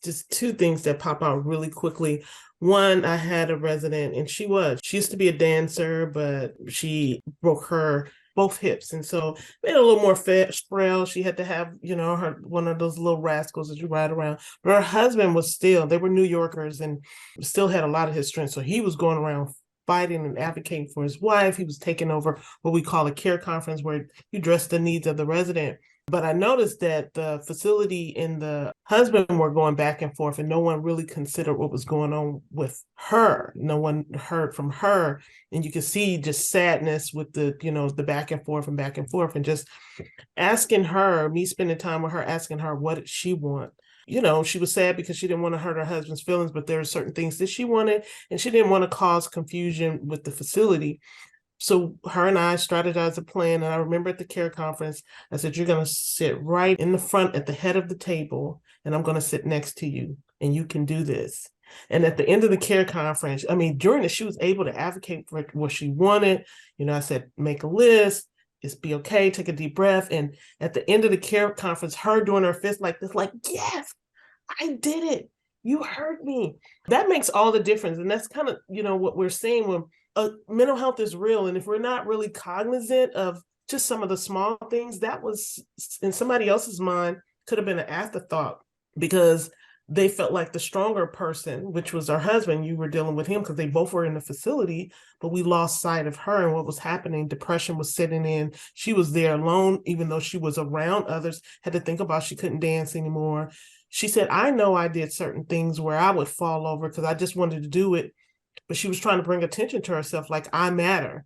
Just two things that pop out really quickly. One, I had a resident and she used to be a dancer, but she broke her both hips. And so made a little more frail. She had to have, her one of those little rascals that you ride around. But her husband was still, they were New Yorkers and still had a lot of his strength. So he was going around fighting and advocating for his wife. He was taking over what we call a care conference where you address the needs of the resident. But I noticed that the facility and the husband were going back and forth, and no one really considered what was going on with her. No one heard from her. And you could see just sadness with the back and forth, and just asking her, me spending time with her, asking her, what did she want? She was sad because she didn't want to hurt her husband's feelings, but there were certain things that she wanted, and she didn't want to cause confusion with the facility. So her and I strategized a plan. And I remember at the care conference, I said, you're going to sit right in the front at the head of the table, and I'm going to sit next to you, and you can do this. And at the end of the care conference, during it, she was able to advocate for what she wanted. I said, make a list. It's be okay. Take a deep breath. And at the end of the care conference, her doing her fist like this, like, yes, I did it. You heard me. That makes all the difference. And that's kind of, what we're saying when mental health is real. And if we're not really cognizant of just some of the small things, that was in somebody else's mind could have been an afterthought because they felt like the stronger person, which was our husband. You were dealing with him because they both were in the facility, but we lost sight of her and what was happening. Depression was setting in. She was there alone, even though she was around others, had to think about she couldn't dance anymore. She said, I know I did certain things where I would fall over because I just wanted to do it. But she was trying to bring attention to herself, like, I matter.